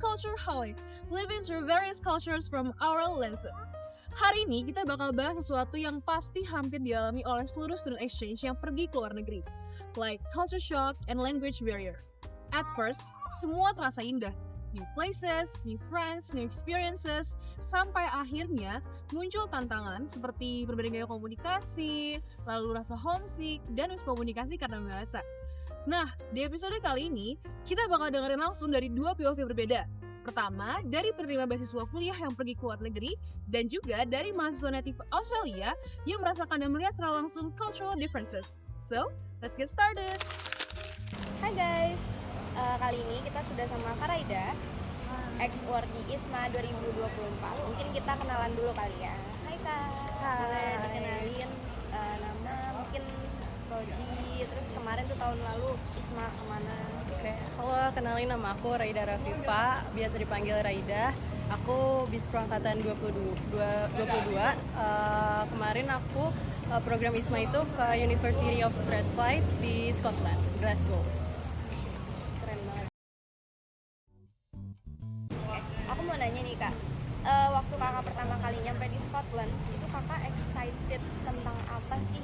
Cultureholic, living through various cultures from our lenses. Hari ini kita bakal bahas sesuatu yang pasti hampir dialami oleh seluruh student exchange yang pergi ke luar negeri, like culture shock and language barrier. At first, semua terasa indah. New places, new friends, new experiences, sampai akhirnya muncul tantangan seperti berbeda gaya komunikasi, lalu rasa homesick, dan miskomunikasi karena bahasa. Nah, di episode kali ini, kita bakal dengerin langsung dari dua POV berbeda. Pertama, dari penerima beasiswa kuliah yang pergi ke luar negeri, dan juga dari mahasiswa native Australia yang merasakan dan melihat secara langsung cultural differences. So, let's get started! Hai guys, kali ini kita sudah sama Kak Raida, ex-Wardi ISMA 2024. Mungkin kita kenalan dulu kali ya. Hai Kak, boleh dikenalin nama, mungkin Prodi, terus kemarin tuh tahun lalu ISMA kemana? Oke, halo, kenalin nama aku Raida Rafifa, biasa dipanggil Raida. Aku Bispro angkatan 22. Kemarin aku program ISMA itu ke University of Strathclyde di Scotland, Glasgow. Keren banget. Aku mau nanya nih Kak, waktu kakak pertama kali nyampe di Scotland, itu kakak excited tentang apa sih?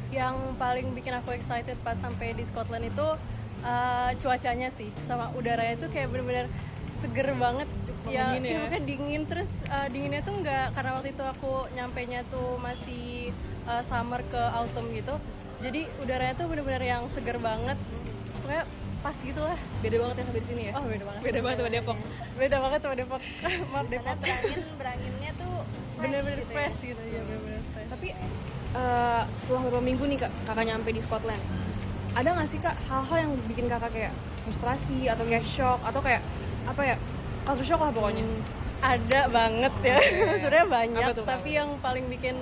Yang paling bikin aku excited pas sampai di Scotland itu cuacanya sih, sama udaranya tuh kayak bener-bener seger banget. Dingin ya? Bukan dingin, terus dinginnya tuh enggak, karena waktu itu aku nyampenya tuh masih summer ke autumn gitu. Jadi udaranya tuh bener-bener yang seger banget. Pokoknya pas gitu lah. Beda banget ya sampai di sini ya? Oh, beda banget. Beda banget sama Depok. Beda banget sama Depok. Maaf Karena Depok. beranginnya tuh Bener-bener gitu fresh gitu ya, bener-bener fresh. Tapi setelah beberapa minggu nih kakak nyampe di Scotland, ada nggak sih kak hal-hal yang bikin kakak kayak frustrasi atau kayak shock atau kayak apa ya, culture shock lah pokoknya? Ada banget ya. Sebenarnya banyak, Apa tuh, tapi yang paling bikin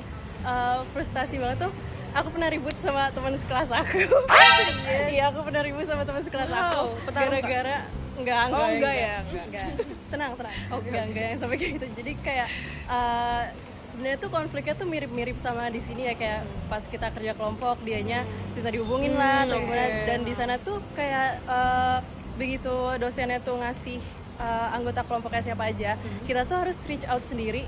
frustasi banget tuh aku pernah ribut sama teman sekelas aku. Iya, aku pernah ribut sama teman sekelas aku petarung, gara-gara enggak ya? Enggak. Tenang. Okay. Enggak yang sampai kayak gitu. Jadi kayak sebenarnya tuh konfliknya tuh mirip-mirip sama di sini ya, kayak pas kita kerja kelompok dianya susah dihubungin lah atau gimana, dan di sana tuh kayak begitu dosennya tuh ngasih anggota kelompoknya siapa aja, kita tuh harus reach out sendiri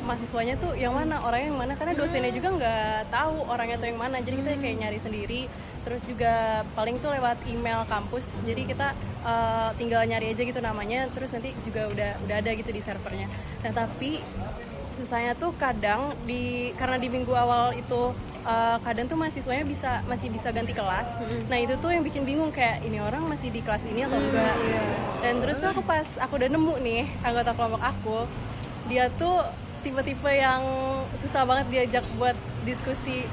mahasiswanya tuh yang mana, orangnya yang mana, karena dosennya juga nggak tahu orangnya tuh yang mana, jadi kita kayak nyari sendiri. Terus juga paling tuh lewat email kampus, jadi kita tinggal nyari aja gitu namanya, terus nanti juga udah ada gitu di servernya. Nah tapi susahnya tuh kadang karena di minggu awal itu kadang tuh mahasiswanya masih bisa ganti kelas. Nah itu tuh yang bikin bingung, kayak ini orang masih di kelas ini atau enggak. Dan terus tuh aku udah nemu nih anggota kelompok aku, dia tuh tipe-tipe yang susah banget diajak buat diskusi,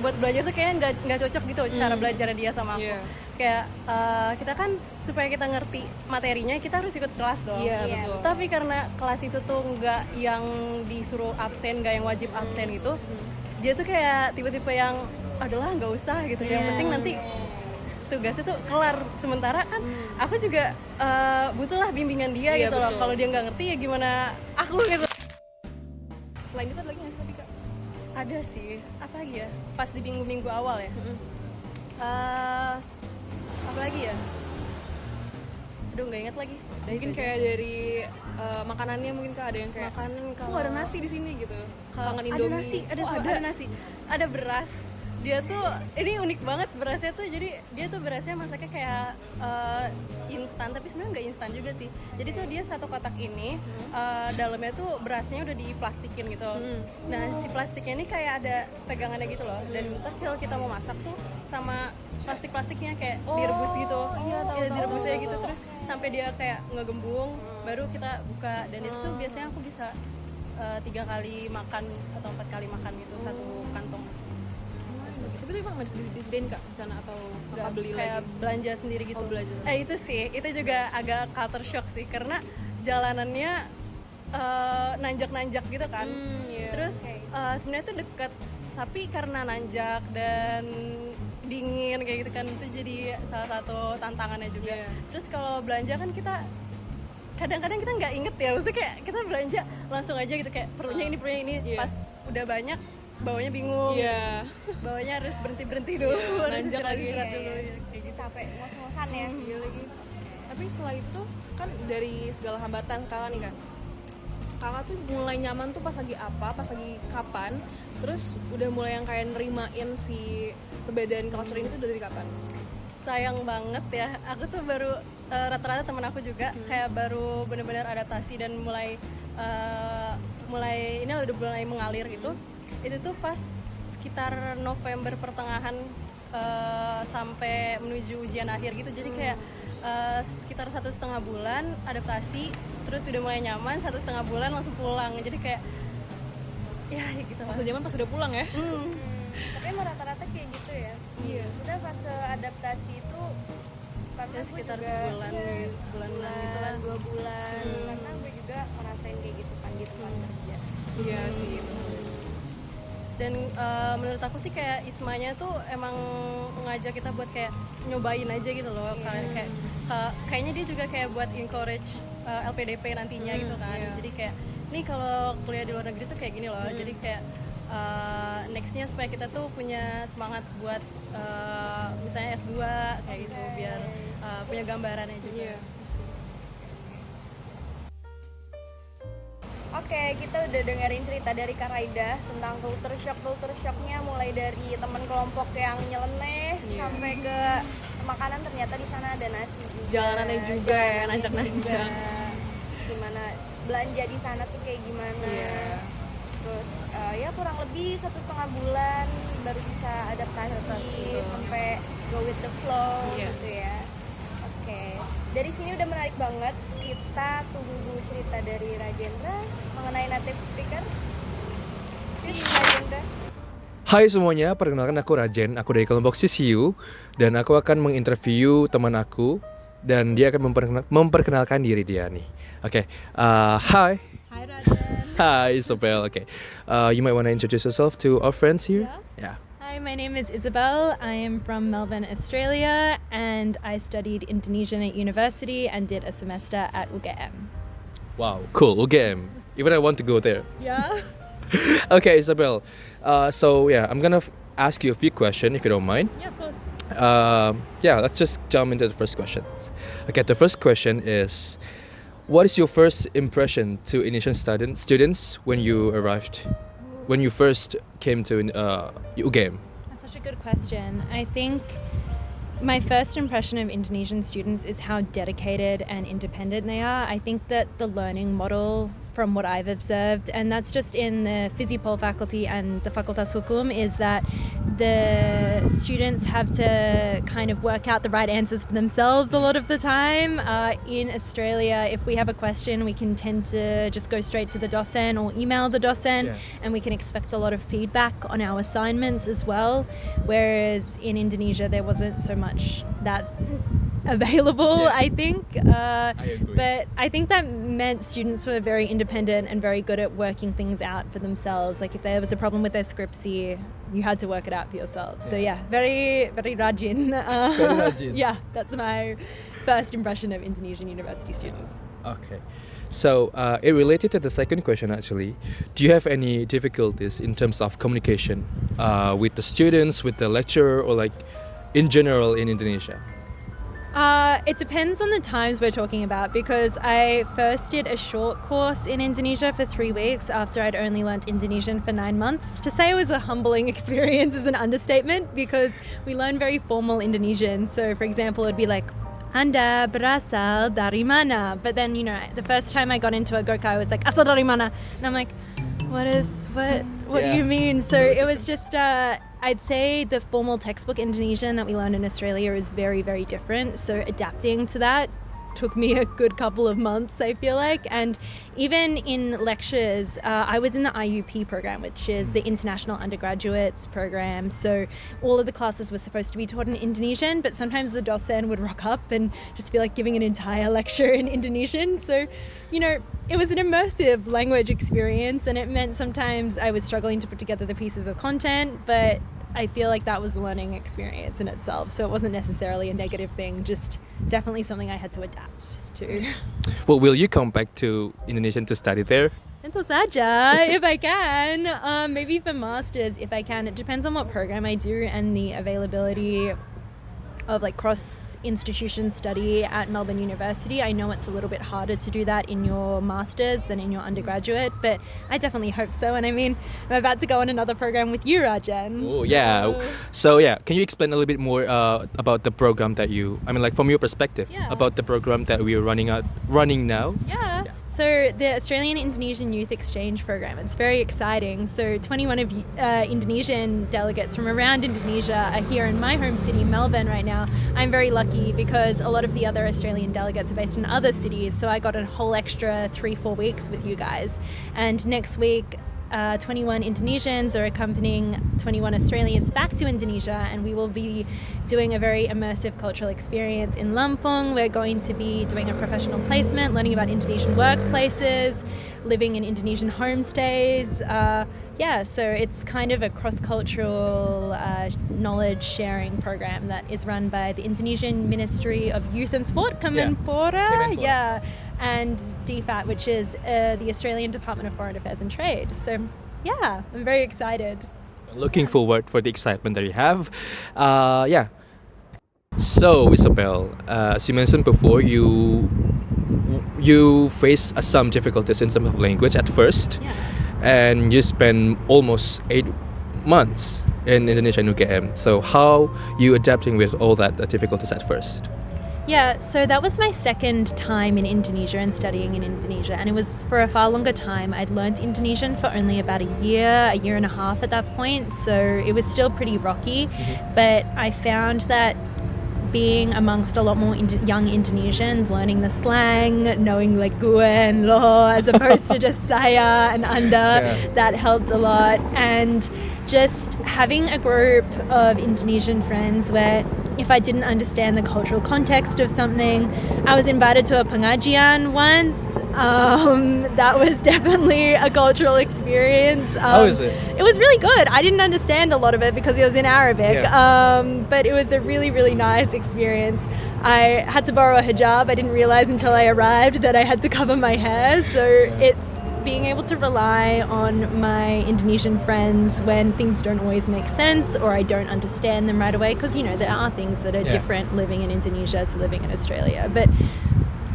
buat belajar tuh kayaknya nggak cocok gitu cara belajarnya dia sama aku. Kayak kita kan supaya kita ngerti materinya kita harus ikut kelas dong. Betul. Tapi karena kelas itu tuh nggak yang disuruh absen, nggak yang wajib absen gitu, dia tuh kayak tipe-tipe yang adalah nggak usah gitu. Yang penting nanti tugasnya tuh kelar. Sementara kan aku juga butuhlah bimbingan dia gitu loh. Kalau dia nggak ngerti ya gimana aku gitu. Selain itu ada lagi nggak sih tapi kak? Ada sih, apa lagi ya? Pas di minggu-minggu awal ya. Apa lagi ya? Aduh, nggak ingat lagi. Mungkin kayak dari makanannya mungkin kak, ada yang kayak makanan, kok nggak ada nasi di sini gitu, kangen ada Indomie. nasi, ada nasi, ada beras. Dia tuh ini unik banget berasnya tuh, jadi dia tuh berasnya masaknya kayak instan, tapi sebenarnya nggak instan juga sih. Jadi tuh dia satu kotak ini dalamnya tuh berasnya udah diplastikin gitu. Nah si plastiknya ini kayak ada pegangannya gitu loh, dan ntar kalau kita mau masak tuh sama plastiknya kayak direbus gitu. Tahu. Direbus aja gitu, terus sampai dia kayak ngegembung, baru kita buka. Dan itu tuh biasanya aku bisa 3 kali makan atau 4 kali makan gitu satu kantong. Tapi itu emang nggak disediain kak di sana atau kakak beli kayak lagi? belanja sendiri gitu. Belanja. Itu sih, itu juga agak culture shock sih, karena jalanannya nanjak-nanjak gitu kan. Terus sebenarnya tuh deket, tapi karena nanjak dan dingin kayak gitu kan, itu jadi salah satu tantangannya juga. Terus kalau belanja kan kita kadang-kadang kita nggak inget ya, maksudnya kayak kita belanja langsung aja gitu, kayak perlunya ini, pas udah banyak bawanya bingung, bawanya harus berhenti dulu, nanjak lagi dulu, kayak gitu. Capek ngos-ngosan ya. Iya lagi. Tapi setelah itu tuh kan dari segala hambatan kakak nih kan, kakak tuh mulai nyaman tuh pas lagi apa, pas lagi kapan, terus udah mulai yang kayak nerimain si perbedaan culture ini tuh dari kapan? Sayang banget ya, aku tuh baru rata-rata temen aku juga kayak baru benar-benar adaptasi dan mulai ini udah mulai mengalir gitu. Itu tuh pas sekitar November pertengahan sampai menuju ujian akhir gitu. Jadi kayak sekitar 1,5 bulan adaptasi, terus udah mulai nyaman, 1,5 bulan langsung pulang. Jadi kayak ya gitu. Masa zaman pas udah pulang ya? Tapi emang rata-rata kayak gitu ya. Iya. Udah fase adaptasi itu karena Ya, gue sekitar juga sebulan gitu, sebulan gitu lah. 2 bulan karena gue juga ngerasain kayak gitu kan di tempat kerja. Iya sih. Dan menurut aku sih kayak ISMA-nya tuh emang ngajak kita buat kayak nyobain aja gitu loh. Kayaknya dia juga kayak buat encourage LPDP nantinya gitu kan. Jadi kayak nih kalau kuliah di luar negeri tuh kayak gini loh. Jadi kayak nextnya supaya kita tuh punya semangat buat misalnya S2 kayak gitu biar punya gambarannya juga. Oke, kita udah dengerin cerita dari Kak Raida tentang culture shocknya mulai dari teman kelompok yang nyeleneh sampai ke makanan, ternyata di sana ada nasi juga. Jalanannya juga ya, nancak-nancak. Gimana belanja di sana tuh kayak gimana? Terus ya kurang lebih 1,5 bulan baru bisa adaptasi sampai go with the flow gitu ya. Oke, dari sini udah menarik banget. Kita tunggu cerita dari Rajendra mengenai native speaker. Rajendra. Hai semuanya, perkenalkan aku Rajen, aku dari kelompok CCU dan aku akan menginterview teman aku dan dia akan memperkenalkan diri dia nih. Oke, hi. Hi Rajen. Hi Isabel. Okay, you might want to introduce yourself to our friends here. Yeah. Hi, my name is Isabel. I am from Melbourne, Australia, and I studied Indonesian at university and did a semester at UGM. Wow, cool. UGM. Even I want to go there. Yeah. Okay, Isabel. So yeah, I'm gonna ask you a few questions if you don't mind. Yeah, of course. Yeah, let's just jump into the first questions. Okay, the first question is, what is your first impression to Indonesian students when you arrived, when you first came to UGM? That's such a good question. I think my first impression of Indonesian students is how dedicated and independent they are. I think that the learning model, from what I've observed, and that's just in the Physipol faculty and the Fakultas Hukum, is that the students have to kind of work out the right answers for themselves a lot of the time. In Australia, if we have a question, we can tend to just go straight to the docent or email the docent, and we can expect a lot of feedback on our assignments as well. Whereas in Indonesia, there wasn't so much that available, I think. I agree. But I think that meant students were very independent and very good at working things out for themselves. Like if there was a problem with their scriptsy, you had to work it out for yourself. So yeah, very, very rajin. Very rajin. Yeah, that's my first impression of Indonesian university students. Okay. So it related to the second question actually. Do you have any difficulties in terms of communication with the students, with the lecturer, or like in general in Indonesia? It depends on the times we're talking about, because I first did a short course in Indonesia for 3 weeks after I'd only learnt Indonesian for 9 months. To say it was a humbling experience is an understatement, because we learn very formal Indonesian. So for example, it'd be like, Anda berasal dari mana? But then, you know, the first time I got into a Gokai, I was like, asal dari mana? And I'm like, what do you mean? So it was just, I'd say the formal textbook Indonesian that we learned in Australia is very, very different. So adapting to that took me a good couple of months, I feel like. And even in lectures, I was in the IUP program, which is the International Undergraduates program. So all of the classes were supposed to be taught in Indonesian, but sometimes the docent would rock up and just feel like giving an entire lecture in Indonesian. So, you know, it was an immersive language experience, and it meant sometimes I was struggling to put together the pieces of content, but I feel like that was a learning experience in itself. So it wasn't necessarily a negative thing, just definitely something I had to adapt to. Well, will you come back to Indonesia to study there? Tentu saja, if I can. Maybe for masters, if I can. It depends on what program I do and the availability of like cross institution study at Melbourne University. I know it's a little bit harder to do that in your master's than in your undergraduate, but I definitely hope so. And I mean, I'm about to go on another program with you, Rajan. Oh yeah. So yeah, can you explain a little bit more about the program that like from your perspective, Yeah. about the program that we are running now? Yeah. So the Australian Indonesian Youth Exchange Program, it's very exciting. So 21 of Indonesian delegates from around Indonesia are here in my home city, Melbourne, right now. I'm very lucky because a lot of the other Australian delegates are based in other cities. So I got a whole extra 3-4 weeks with you guys. And next week, 21 Indonesians are accompanying 21 Australians back to Indonesia, and we will be doing a very immersive cultural experience in Lampung. We're going to be doing a professional placement, learning about Indonesian workplaces, living in Indonesian homestays. So it's kind of a cross-cultural knowledge sharing program that is run by the Indonesian Ministry of Youth and Sport, Kemenpora. Yeah. And DFAT, which is the Australian Department of Foreign Affairs and Trade. So, yeah, I'm very excited. Looking forward for the excitement that you have. So, Isabel, as you mentioned before, you face some difficulties in terms of language at first, and you spent almost 8 months in Indonesia and UGM. So, how you adapting with all that difficulties at first? Yeah, so that was my second time in Indonesia and studying in Indonesia, and it was for a far longer time. I'd learned Indonesian for only about a year and a half at that point, so it was still pretty rocky, but I found that being amongst a lot more young Indonesians, learning the slang, knowing like gue and lo as opposed to just saya and anda, that helped a lot. And just having a group of Indonesian friends where if I didn't understand the cultural context of something, I was invited to a pengajian once. That was definitely a cultural experience. How is it? It was really good. I didn't understand a lot of it because it was in Arabic, but it was a really, really nice experience. I had to borrow a hijab. I didn't realize until I arrived that I had to cover my hair. So it's being able to rely on my Indonesian friends when things don't always make sense or I don't understand them right away, because, you know, there are things that are different living in Indonesia to living in Australia. But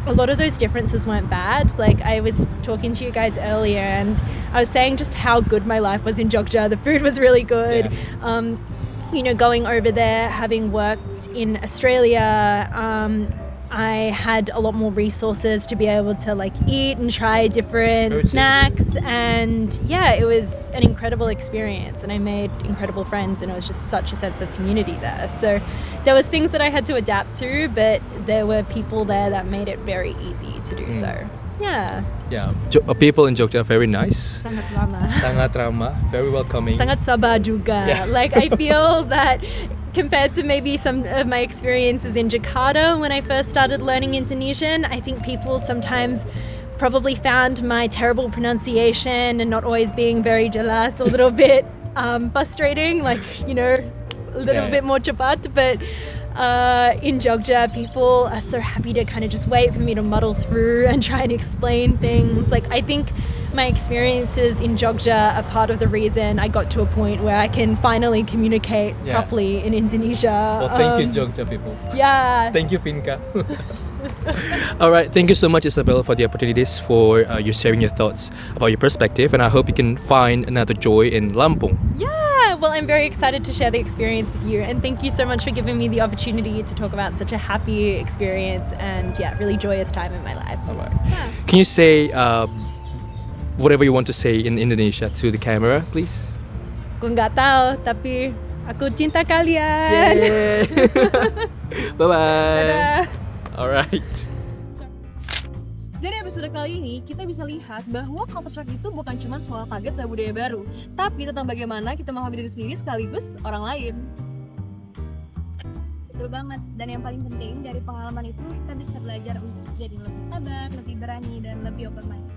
a lot of those differences weren't bad. Like, I was talking to you guys earlier and I was saying just how good my life was in Jogja. The food was really good. You know, going over there, having worked in Australia, I had a lot more resources to be able to like eat and try different snacks, and yeah, it was an incredible experience and I made incredible friends, and it was just such a sense of community there. So there was things that I had to adapt to, but there were people there that made it very easy to do so. Yeah. People in Jogja are very nice. Sangat ramah, very welcoming. Sangat sabar juga. Like, I feel that compared to maybe some of my experiences in Jakarta when I first started learning Indonesian, I think people sometimes probably found my terrible pronunciation and not always being very jelas a little bit frustrating, like, you know, a little bit more cepat. But in Jogja, people are so happy to kind of just wait for me to muddle through and try and explain things. Like, I think my experiences in Jogja are part of the reason I got to a point where I can finally communicate properly in Indonesia. Well, thank you, Jogja people. Yeah. Thank you, Finca. All right, thank you so much, Isabel, for the opportunities, for you sharing your thoughts about your perspective, and I hope you can find another joy in Lampung. Yeah, well, I'm very excited to share the experience with you, and thank you so much for giving me the opportunity to talk about such a happy experience and really joyous time in my life. All right. Can you say whatever you want to say in Indonesia to the camera, please? Aku nggak tahu, tapi aku cinta kalian. Bye-bye. Dadah. Alright. Dari episode kali ini, kita bisa lihat bahwa culture shock itu bukan cuma soal kaget sama budaya baru, tapi tentang bagaimana kita memahami diri sendiri sekaligus orang lain. Betul banget, dan yang paling penting dari pengalaman itu kita bisa belajar untuk jadi lebih sabar, lebih berani, dan lebih open mind.